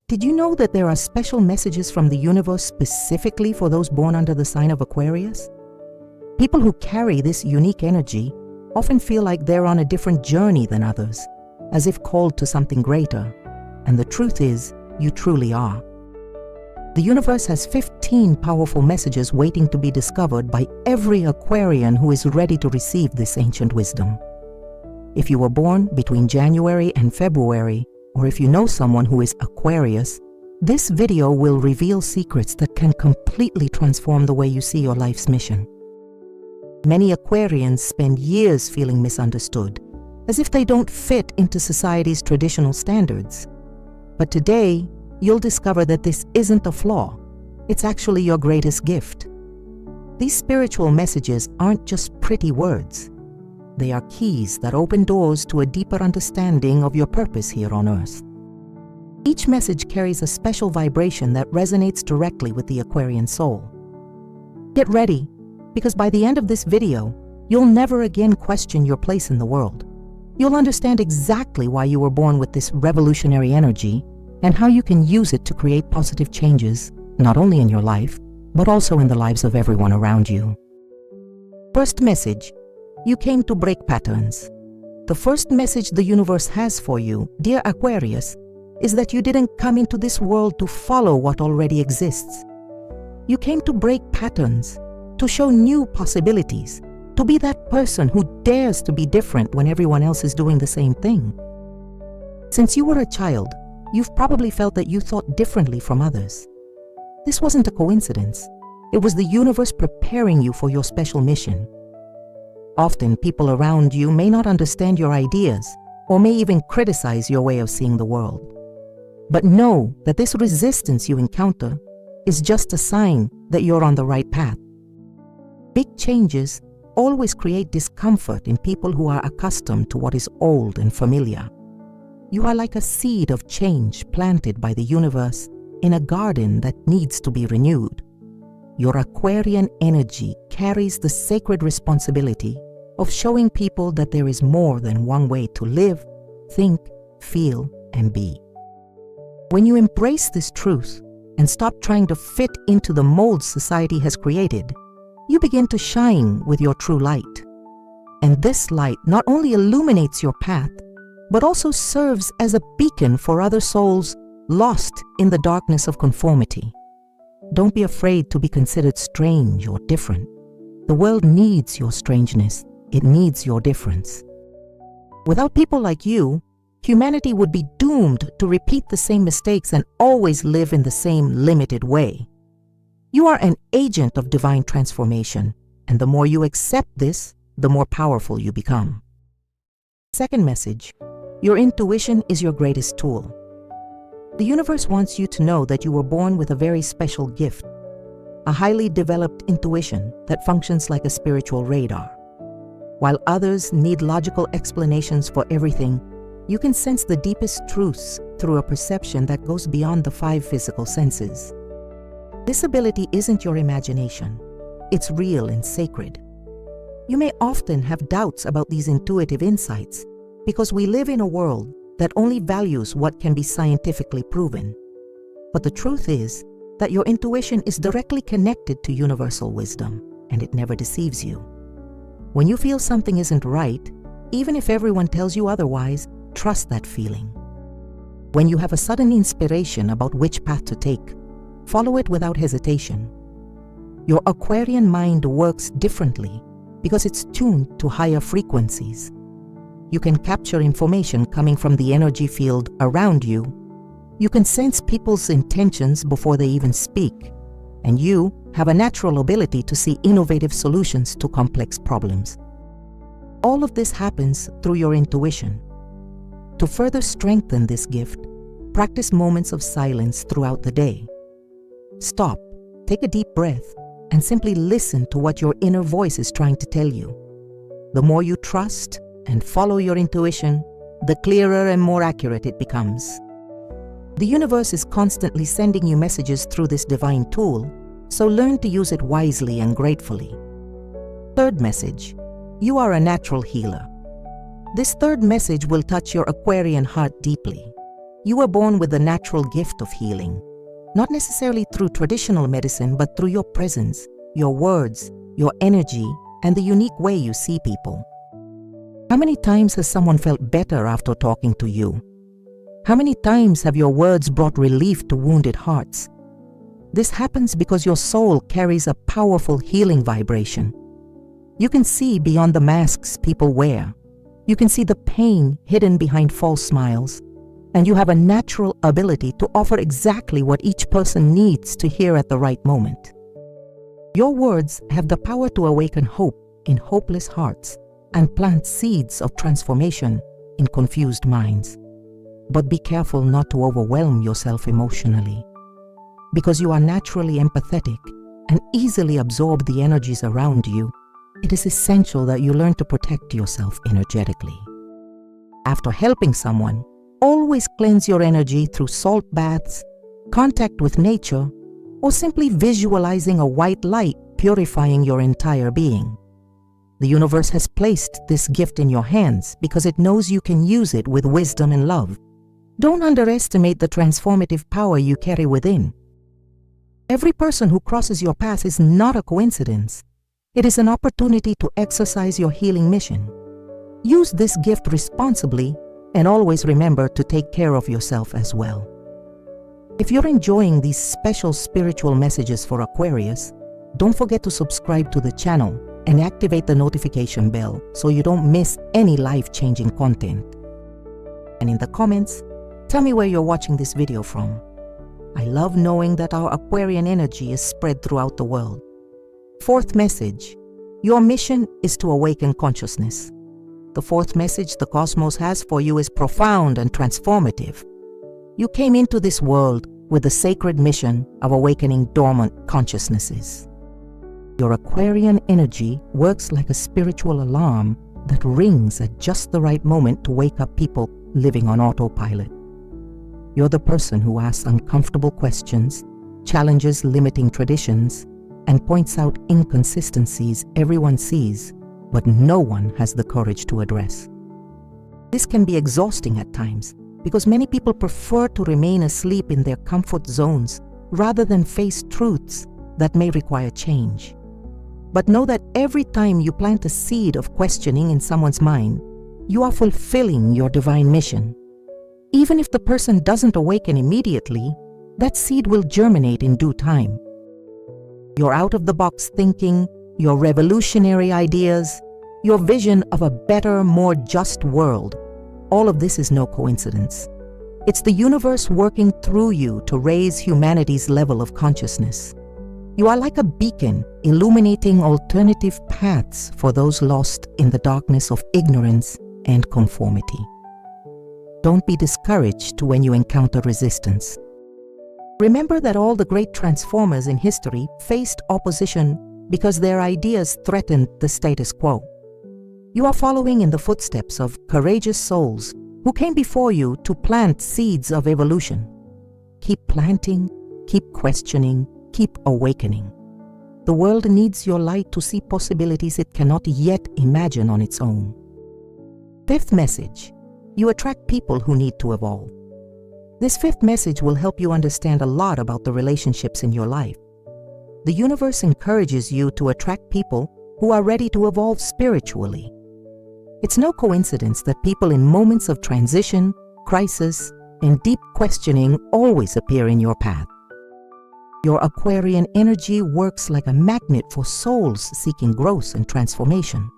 Did you know that there are special messages from the universe specifically for those born under the sign of Aquarius? People who carry this unique energy often feel like they're on a different journey than others, as if called to something greater. And the truth is, you truly are. The universe has 15 powerful messages waiting to be discovered by every Aquarian who is ready to receive this ancient wisdom. If you were born between January and February, or if you know someone who is Aquarius, this video will reveal secrets that can completely transform the way you see your life's mission. Many Aquarians spend years feeling misunderstood, as if they don't fit into society's traditional standards. But today, you'll discover that this isn't a flaw. It's actually your greatest gift. These spiritual messages aren't just pretty words. They are keys that open doors to a deeper understanding of your purpose here on Earth. Each message carries a special vibration that resonates directly with the Aquarian soul. Get ready, because by the end of this video, you'll never again question your place in the world. You'll understand exactly why you were born with this revolutionary energy and how you can use it to create positive changes, not only in your life, but also in the lives of everyone around you. First message: you came to break patterns. The first message the universe has for you, dear Aquarius, is that you didn't come into this world to follow what already exists. You came to break patterns, to show new possibilities, to be that person who dares to be different when everyone else is doing the same thing. Since you were a child, you've probably felt that you thought differently from others. This wasn't a coincidence. It was the universe preparing you for your special mission. Often, people around you may not understand your ideas or may even criticize your way of seeing the world. But know that this resistance you encounter is just a sign that you're on the right path. Big changes always create discomfort in people who are accustomed to what is old and familiar. You are like a seed of change planted by the universe in a garden that needs to be renewed. Your Aquarian energy carries the sacred responsibility of showing people that there is more than one way to live, think, feel, and be. When you embrace this truth and stop trying to fit into the molds society has created, you begin to shine with your true light. And this light not only illuminates your path, but also serves as a beacon for other souls lost in the darkness of conformity. Don't be afraid to be considered strange or different. The world needs your strangeness. It needs your difference. Without people like you, humanity would be doomed to repeat the same mistakes and always live in the same limited way. You are an agent of divine transformation, and the more you accept this, the more powerful you become. Second message: your intuition is your greatest tool. The universe wants you to know that you were born with a very special gift, a highly developed intuition that functions like a spiritual radar. While others need logical explanations for everything, you can sense the deepest truths through a perception that goes beyond the 5 physical senses. This ability isn't your imagination. It's real and sacred. You may often have doubts about these intuitive insights because we live in a world that only values what can be scientifically proven. But the truth is that your intuition is directly connected to universal wisdom, and it never deceives you. When you feel something isn't right, even if everyone tells you otherwise, trust that feeling. When you have a sudden inspiration about which path to take, follow it without hesitation. Your Aquarian mind works differently because it's tuned to higher frequencies. You can capture information coming from the energy field around you. You can sense people's intentions before they even speak. And you have a natural ability to see innovative solutions to complex problems. All of this happens through your intuition. To further strengthen this gift, practice moments of silence throughout the day. Stop, take a deep breath, and simply listen to what your inner voice is trying to tell you. The more you trust and follow your intuition, the clearer and more accurate it becomes. The universe is constantly sending you messages through this divine tool, so learn to use it wisely and gratefully. Third message: you are a natural healer. This third message will touch your Aquarian heart deeply. You were born with the natural gift of healing, not necessarily through traditional medicine, but through your presence, your words, your energy, and the unique way you see people. How many times has someone felt better after talking to you? How many times have your words brought relief to wounded hearts? This happens because your soul carries a powerful healing vibration. You can see beyond the masks people wear. You can see the pain hidden behind false smiles, and you have a natural ability to offer exactly what each person needs to hear at the right moment. Your words have the power to awaken hope in hopeless hearts and plant seeds of transformation in confused minds. But be careful not to overwhelm yourself emotionally. Because you are naturally empathetic and easily absorb the energies around you, it is essential that you learn to protect yourself energetically. After helping someone, always cleanse your energy through salt baths, contact with nature, or simply visualizing a white light purifying your entire being. The universe has placed this gift in your hands because it knows you can use it with wisdom and love. Don't underestimate the transformative power you carry within. Every person who crosses your path is not a coincidence. It is an opportunity to exercise your healing mission. Use this gift responsibly and always remember to take care of yourself as well. If you're enjoying these special spiritual messages for Aquarius, don't forget to subscribe to the channel and activate the notification bell so you don't miss any life-changing content. And in the comments, tell me where you're watching this video from. I love knowing that our Aquarian energy is spread throughout the world. Fourth message, your mission is to awaken consciousness. The fourth message the cosmos has for you is profound and transformative. You came into this world with the sacred mission of awakening dormant consciousnesses. Your Aquarian energy works like a spiritual alarm that rings at just the right moment to wake up people living on autopilot. You're the person who asks uncomfortable questions, challenges limiting traditions, and points out inconsistencies everyone sees, but no one has the courage to address. This can be exhausting at times because many people prefer to remain asleep in their comfort zones rather than face truths that may require change. But know that every time you plant a seed of questioning in someone's mind, you are fulfilling your divine mission. Even if the person doesn't awaken immediately, that seed will germinate in due time. Your out-of-the-box thinking, your revolutionary ideas, your vision of a better, more just world, all of this is no coincidence. It's the universe working through you to raise humanity's level of consciousness. You are like a beacon illuminating alternative paths for those lost in the darkness of ignorance and conformity. Don't be discouraged when you encounter resistance. Remember that all the great transformers in history faced opposition because their ideas threatened the status quo. You are following in the footsteps of courageous souls who came before you to plant seeds of evolution. Keep planting, keep questioning, keep awakening. The world needs your light to see possibilities it cannot yet imagine on its own. Fifth message, you attract people who need to evolve. This fifth message will help you understand a lot about the relationships in your life. The universe encourages you to attract people who are ready to evolve spiritually. It's no coincidence that people in moments of transition, crisis, and deep questioning always appear in your path. Your Aquarian energy works like a magnet for souls seeking growth and transformation.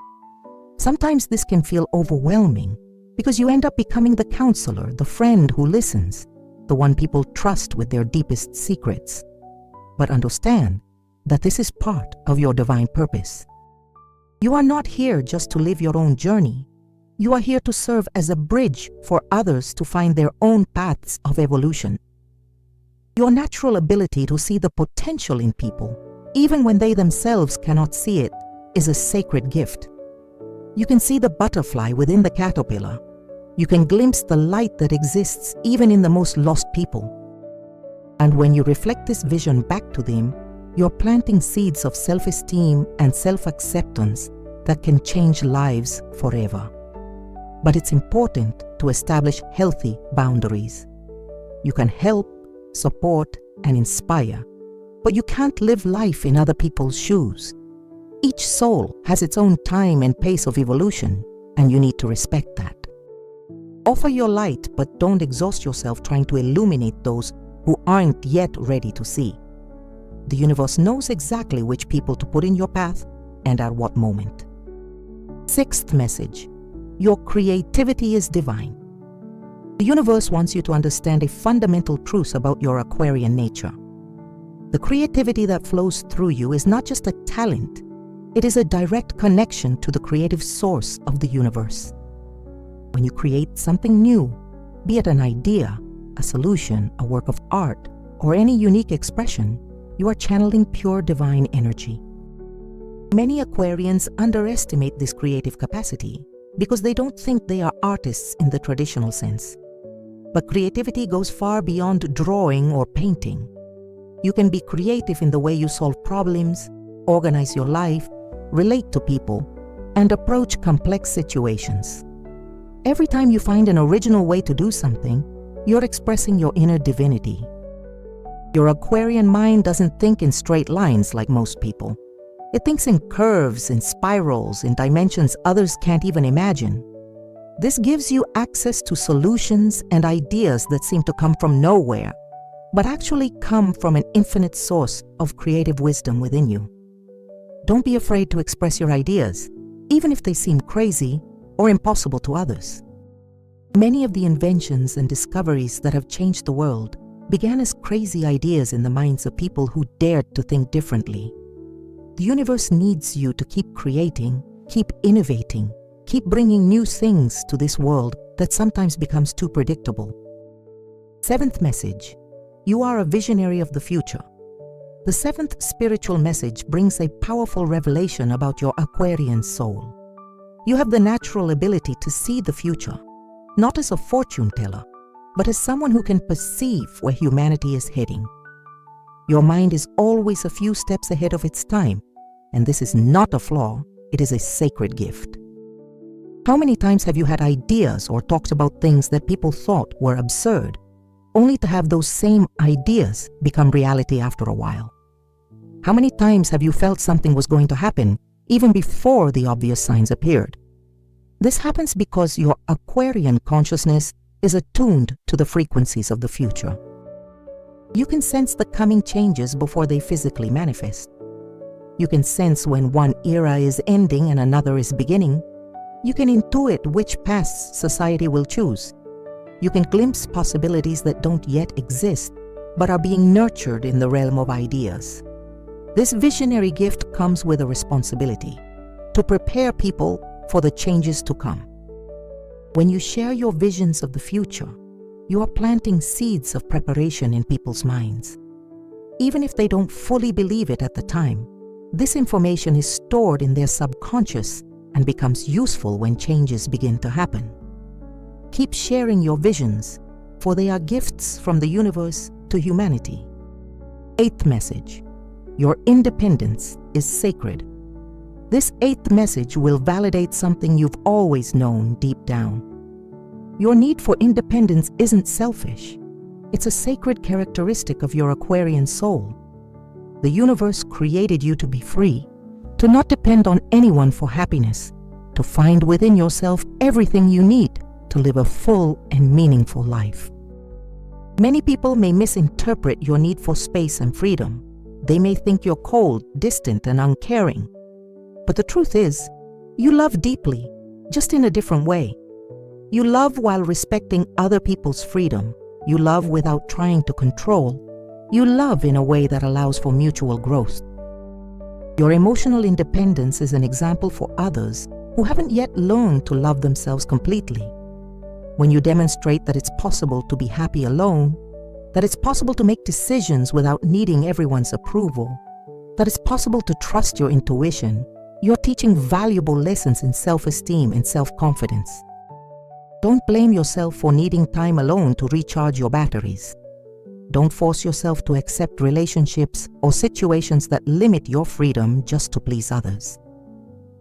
Sometimes this can feel overwhelming because you end up becoming the counselor, the friend who listens, the one people trust with their deepest secrets. But understand that this is part of your divine purpose. You are not here just to live your own journey. You are here to serve as a bridge for others to find their own paths of evolution. Your natural ability to see the potential in people, even when they themselves cannot see it, is a sacred gift. You can see the butterfly within the caterpillar. You can glimpse the light that exists even in the most lost people. And when you reflect this vision back to them, you're planting seeds of self-esteem and self-acceptance that can change lives forever. But it's important to establish healthy boundaries. You can help, support, and inspire, but you can't live life in other people's shoes. Each soul has its own time and pace of evolution, and you need to respect that. Offer your light, but don't exhaust yourself trying to illuminate those who aren't yet ready to see. The universe knows exactly which people to put in your path and at what moment. Sixth message: your creativity is divine. The universe wants you to understand a fundamental truth about your Aquarian nature. The creativity that flows through you is not just a talent, it is a direct connection to the creative source of the universe. When you create something new, be it an idea, a solution, a work of art, or any unique expression, you are channeling pure divine energy. Many Aquarians underestimate this creative capacity because they don't think they are artists in the traditional sense. But creativity goes far beyond drawing or painting. You can be creative in the way you solve problems, organize your life, relate to people, and approach complex situations. Every time you find an original way to do something, you're expressing your inner divinity. Your Aquarian mind doesn't think in straight lines like most people. It thinks in curves, in spirals, in dimensions others can't even imagine. This gives you access to solutions and ideas that seem to come from nowhere, but actually come from an infinite source of creative wisdom within you. Don't be afraid to express your ideas, even if they seem crazy or impossible to others. Many of the inventions and discoveries that have changed the world began as crazy ideas in the minds of people who dared to think differently. The universe needs you to keep creating, keep innovating, keep bringing new things to this world that sometimes becomes too predictable. Seventh message: you are a visionary of the future. The seventh spiritual message brings a powerful revelation about your Aquarian soul. You have the natural ability to see the future, not as a fortune teller, but as someone who can perceive where humanity is heading. Your mind is always a few steps ahead of its time, and this is not a flaw, it is a sacred gift. How many times have you had ideas or talked about things that people thought were absurd, only to have those same ideas become reality after a while? How many times have you felt something was going to happen even before the obvious signs appeared? This happens because your Aquarian consciousness is attuned to the frequencies of the future. You can sense the coming changes before they physically manifest. You can sense when one era is ending and another is beginning. You can intuit which paths society will choose. You can glimpse possibilities that don't yet exist, but are being nurtured in the realm of ideas. This visionary gift comes with a responsibility to prepare people for the changes to come. When you share your visions of the future, you are planting seeds of preparation in people's minds. Even if they don't fully believe it at the time, this information is stored in their subconscious and becomes useful when changes begin to happen. Keep sharing your visions, for they are gifts from the universe to humanity. Eighth message: your independence is sacred. This eighth message will validate something you've always known deep down. Your need for independence isn't selfish. It's a sacred characteristic of your Aquarian soul. The universe created you to be free, to not depend on anyone for happiness, to find within yourself everything you need to live a full and meaningful life. Many people may misinterpret your need for space and freedom. They may think you're cold, distant, and uncaring. But the truth is, you love deeply, just in a different way. You love while respecting other people's freedom. You love without trying to control. You love in a way that allows for mutual growth. Your emotional independence is an example for others who haven't yet learned to love themselves completely. When you demonstrate that it's possible to be happy alone, that it's possible to make decisions without needing everyone's approval, that it's possible to trust your intuition, you're teaching valuable lessons in self-esteem and self-confidence. Don't blame yourself for needing time alone to recharge your batteries. Don't force yourself to accept relationships or situations that limit your freedom just to please others.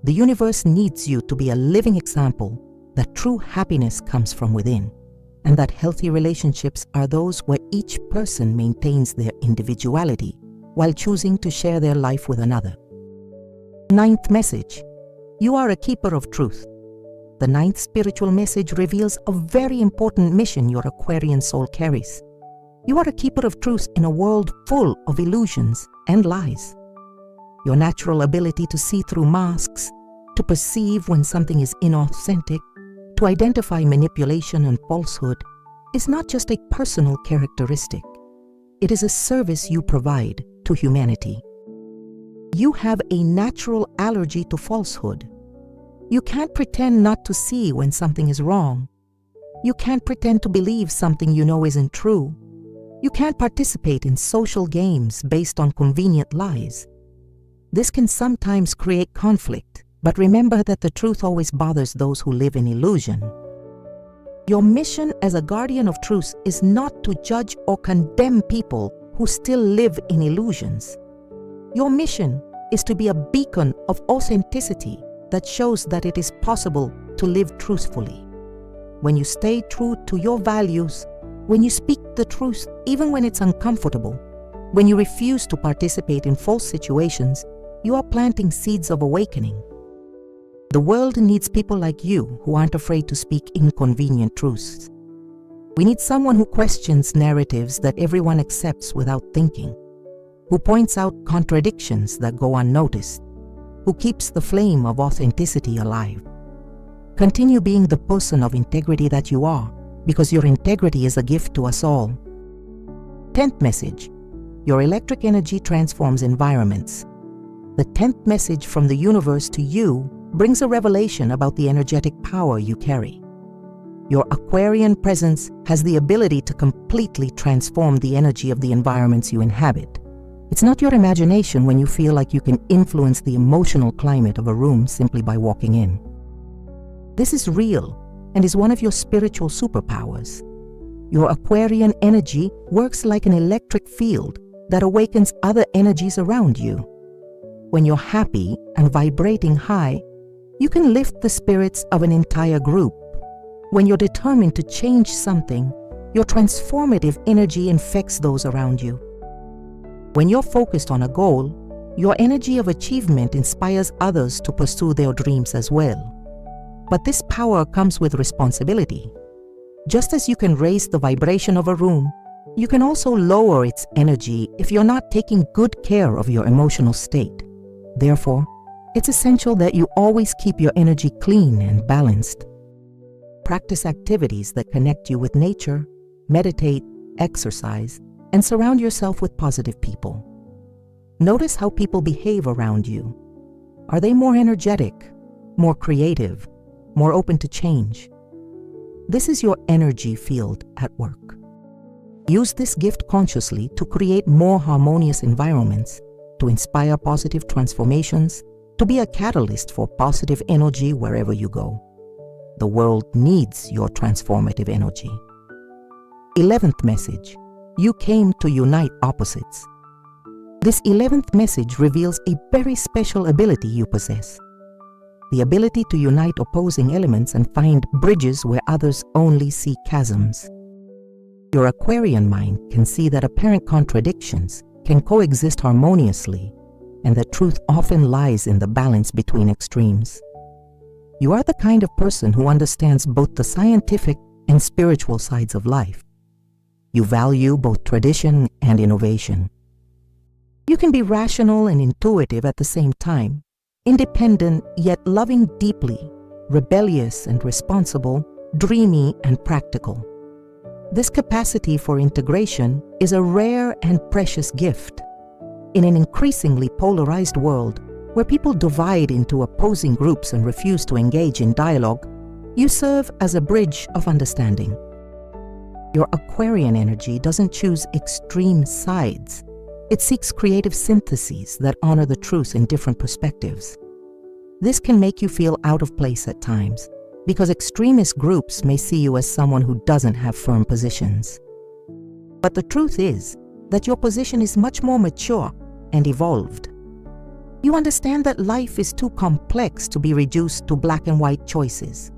The universe needs you to be a living example that true happiness comes from within, and that healthy relationships are those where each person maintains their individuality while choosing to share their life with another. Ninth message: you are a keeper of truth. The ninth spiritual message reveals a very important mission your Aquarian soul carries. You are a keeper of truth in a world full of illusions and lies. Your natural ability to see through masks, to perceive when something is inauthentic, to identify manipulation and falsehood is not just a personal characteristic. It is a service you provide to humanity. You have a natural allergy to falsehood. You can't pretend not to see when something is wrong. You can't pretend to believe something you know isn't true. You can't participate in social games based on convenient lies. This can sometimes create conflict, but remember that the truth always bothers those who live in illusion. Your mission as a guardian of truth is not to judge or condemn people who still live in illusions. Your mission is to be a beacon of authenticity that shows that it is possible to live truthfully. When you stay true to your values, when you speak the truth even when it's uncomfortable, when you refuse to participate in false situations, you are planting seeds of awakening. The world needs people like you who aren't afraid to speak inconvenient truths. We need someone who questions narratives that everyone accepts without thinking, who points out contradictions that go unnoticed, who keeps the flame of authenticity alive. Continue being the person of integrity that you are, because your integrity is a gift to us all. 10th message: your electric energy transforms environments. The 10th message from the universe to you brings a revelation about the energetic power you carry. Your Aquarian presence has the ability to completely transform the energy of the environments you inhabit. It's not your imagination when you feel like you can influence the emotional climate of a room simply by walking in. This is real and is one of your spiritual superpowers. Your Aquarian energy works like an electric field that awakens other energies around you. When you're happy and vibrating high, you can lift the spirits of an entire group. When you're determined to change something, your transformative energy infects those around you. When you're focused on a goal, your energy of achievement inspires others to pursue their dreams as well. But this power comes with responsibility. Just as you can raise the vibration of a room, you can also lower its energy if you're not taking good care of your emotional state. Therefore, it's essential that you always keep your energy clean and balanced. Practice activities that connect you with nature, meditate, exercise, and surround yourself with positive people. Notice how people behave around you. Are they more energetic, more creative, more open to change? This is your energy field at work. Use this gift consciously to create more harmonious environments, to inspire positive transformations, to be a catalyst for positive energy wherever you go. The world needs your transformative energy. 11th message: you came to unite opposites. This 11th message reveals a very special ability you possess. The ability to unite opposing elements and find bridges where others only see chasms. Your Aquarian mind can see that apparent contradictions can coexist harmoniously, and that truth often lies in the balance between extremes. You are the kind of person who understands both the scientific and spiritual sides of life. You value both tradition and innovation. You can be rational and intuitive at the same time, independent yet loving deeply, rebellious and responsible, dreamy and practical. This capacity for integration is a rare and precious gift. In an increasingly polarized world, where people divide into opposing groups and refuse to engage in dialogue, you serve as a bridge of understanding. Your Aquarian energy doesn't choose extreme sides. It seeks creative syntheses that honor the truth in different perspectives. This can make you feel out of place at times, because extremist groups may see you as someone who doesn't have firm positions. But the truth is that your position is much more mature and evolved. You understand that life is too complex to be reduced to black and white choices.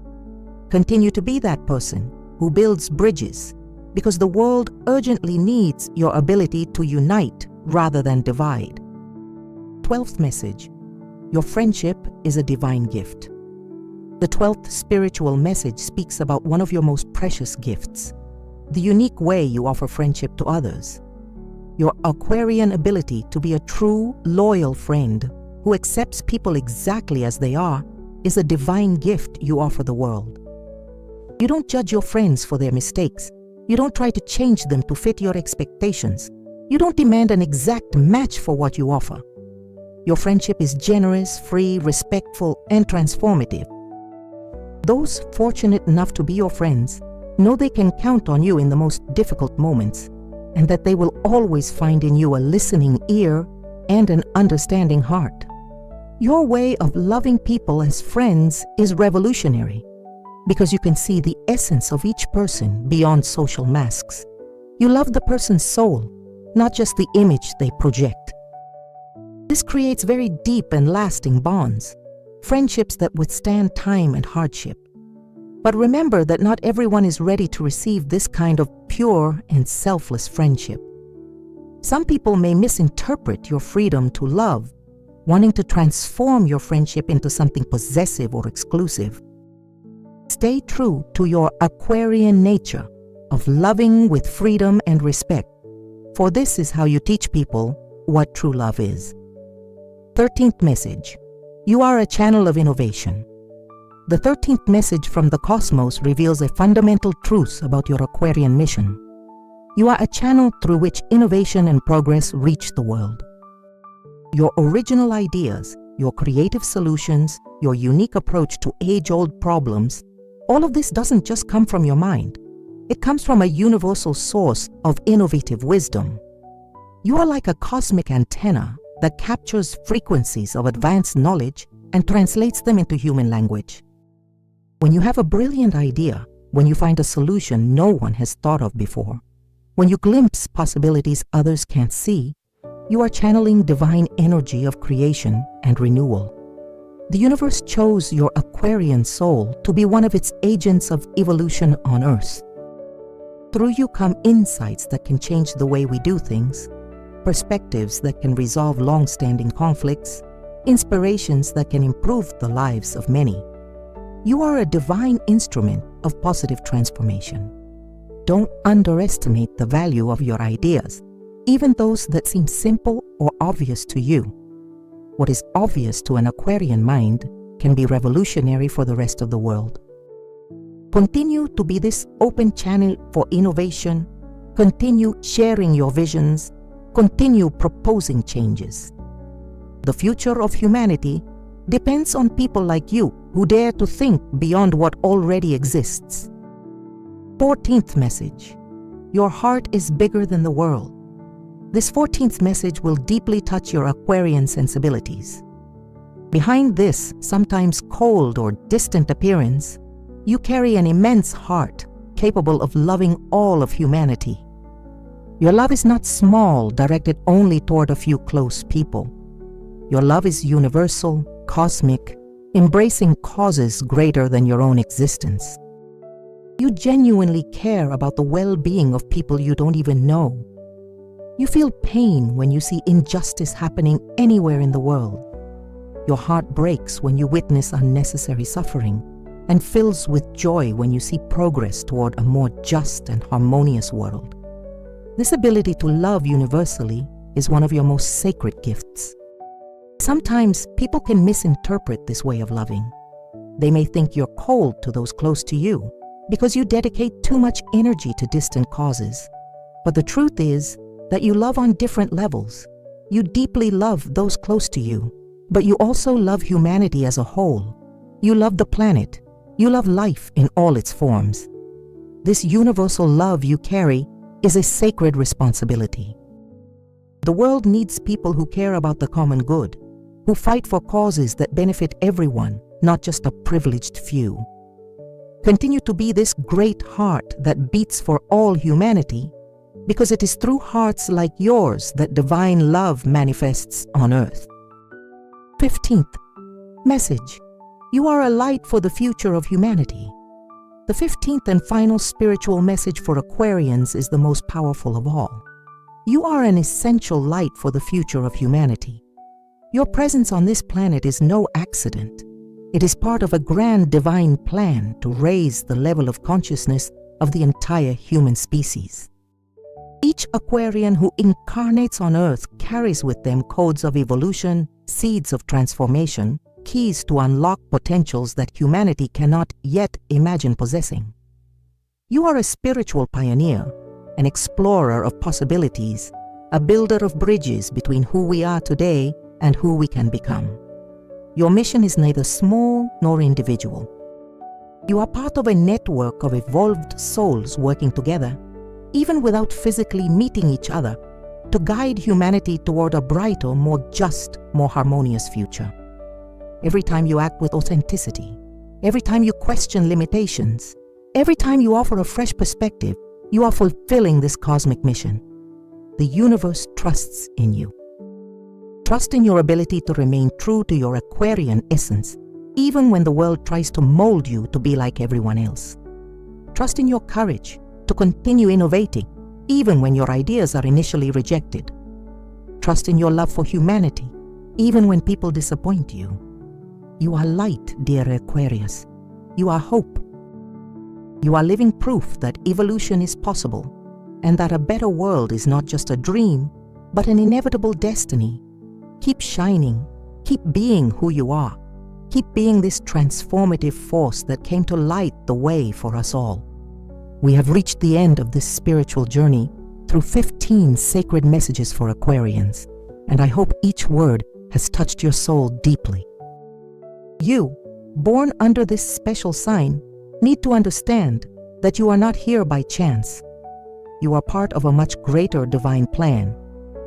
Continue to be that person, who builds bridges, because the world urgently needs your ability to unite rather than divide. 12th message. Your friendship is a divine gift. The 12th spiritual message speaks about one of your most precious gifts, the unique way you offer friendship to others. Your Aquarian ability to be a true, loyal friend who accepts people exactly as they are is a divine gift you offer the world. You don't judge your friends for their mistakes. You don't try to change them to fit your expectations. You don't demand an exact match for what you offer. Your friendship is generous, free, respectful, and transformative. Those fortunate enough to be your friends know they can count on you in the most difficult moments, and that they will always find in you a listening ear and an understanding heart. Your way of loving people as friends is revolutionary because you can see the essence of each person beyond social masks. You love the person's soul, not just the image they project. This creates very deep and lasting bonds, friendships that withstand time and hardship. But remember that not everyone is ready to receive this kind of pure and selfless friendship. Some people may misinterpret your freedom to love, wanting to transform your friendship into something possessive or exclusive. Stay true to your Aquarian nature of loving with freedom and respect, for this is how you teach people what true love is. 13th message. You are a channel of innovation. The 13th message from the cosmos reveals a fundamental truth about your Aquarian mission. You are a channel through which innovation and progress reach the world. Your original ideas, your creative solutions, your unique approach to age-old problems, all of this doesn't just come from your mind. It comes from a universal source of innovative wisdom. You are like a cosmic antenna that captures frequencies of advanced knowledge and translates them into human language. When you have a brilliant idea, when you find a solution no one has thought of before, when you glimpse possibilities others can't see, you are channeling divine energy of creation and renewal. The universe chose your Aquarian soul to be one of its agents of evolution on Earth. Through you come insights that can change the way we do things, perspectives that can resolve long-standing conflicts, inspirations that can improve the lives of many. You are a divine instrument of positive transformation. Don't underestimate the value of your ideas, even those that seem simple or obvious to you. What is obvious to an Aquarian mind can be revolutionary for the rest of the world. Continue to be this open channel for innovation. Continue sharing your visions. Continue proposing changes. The future of humanity depends on people like you who dare to think beyond what already exists. 14th message. Your heart is bigger than the world. This 14th message will deeply touch your Aquarian sensibilities. Behind this, sometimes cold or distant appearance, you carry an immense heart capable of loving all of humanity. Your love is not small, directed only toward a few close people. Your love is universal, cosmic, embracing causes greater than your own existence. You genuinely care about the well-being of people you don't even know. You feel pain when you see injustice happening anywhere in the world. Your heart breaks when you witness unnecessary suffering and fills with joy when you see progress toward a more just and harmonious world. This ability to love universally is one of your most sacred gifts. Sometimes people can misinterpret this way of loving. They may think you're cold to those close to you because you dedicate too much energy to distant causes. But the truth is that you love on different levels. You deeply love those close to you, but you also love humanity as a whole. You love the planet. You love life in all its forms. This universal love you carry is a sacred responsibility. The world needs people who care about the common good, who fight for causes that benefit everyone, not just a privileged few. Continue to be this great heart that beats for all humanity, because it is through hearts like yours that divine love manifests on earth. 15th message. You are a light for the future of humanity. The 15th and final spiritual message for Aquarians is the most powerful of all. You are an essential light for the future of humanity. Your presence on this planet is no accident. It is part of a grand divine plan to raise the level of consciousness of the entire human species. Each Aquarian who incarnates on Earth carries with them codes of evolution, seeds of transformation, keys to unlock potentials that humanity cannot yet imagine possessing. You are a spiritual pioneer, an explorer of possibilities, a builder of bridges between who we are today and who we can become. Your mission is neither small nor individual. You are part of a network of evolved souls working together, even without physically meeting each other, to guide humanity toward a brighter, more just, more harmonious future. Every time you act with authenticity, every time you question limitations, every time you offer a fresh perspective, you are fulfilling this cosmic mission. The universe trusts in you. Trust in your ability to remain true to your Aquarian essence, even when the world tries to mold you to be like everyone else. Trust in your courage to continue innovating, even when your ideas are initially rejected. Trust in your love for humanity, even when people disappoint you. You are light, dear Aquarius. You are hope. You are living proof that evolution is possible, and that a better world is not just a dream, but an inevitable destiny. Keep shining. Keep being who you are. Keep being this transformative force that came to light the way for us all. We have reached the end of this spiritual journey through 15 sacred messages for Aquarians, and I hope each word has touched your soul deeply. You, born under this special sign, need to understand that you are not here by chance. You are part of a much greater divine plan,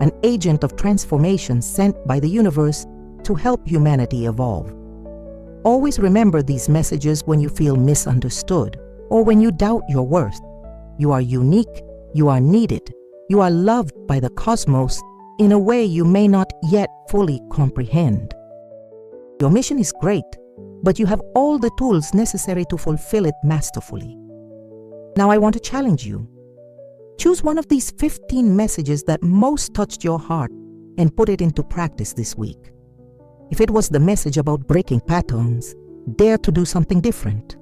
an agent of transformation sent by the universe to help humanity evolve. Always remember these messages when you feel misunderstood or when you doubt your worth. You are unique, you are needed, you are loved by the cosmos in a way you may not yet fully comprehend. Your mission is great, but you have all the tools necessary to fulfill it masterfully. Now I want to challenge you. Choose one of these 15 messages that most touched your heart and put it into practice this week. If it was the message about breaking patterns, dare to do something different.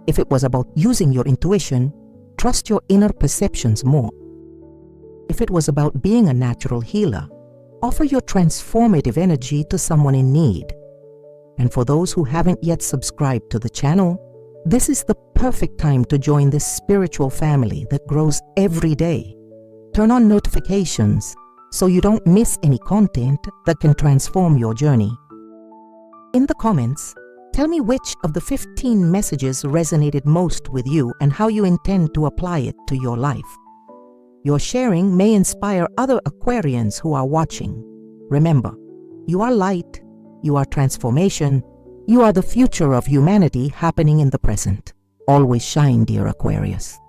If it was about using your intuition, trust your inner perceptions more. If it was about being a natural healer, offer your transformative energy to someone in need. And for those who haven't yet subscribed to the channel, this is the perfect time to join this spiritual family that grows every day. Turn on notifications so you don't miss any content that can transform your journey. In the comments, tell me which of the 15 messages resonated most with you and how you intend to apply it to your life. Your sharing may inspire other Aquarians who are watching. Remember, you are light, you are transformation, you are the future of humanity happening in the present. Always shine, dear Aquarius.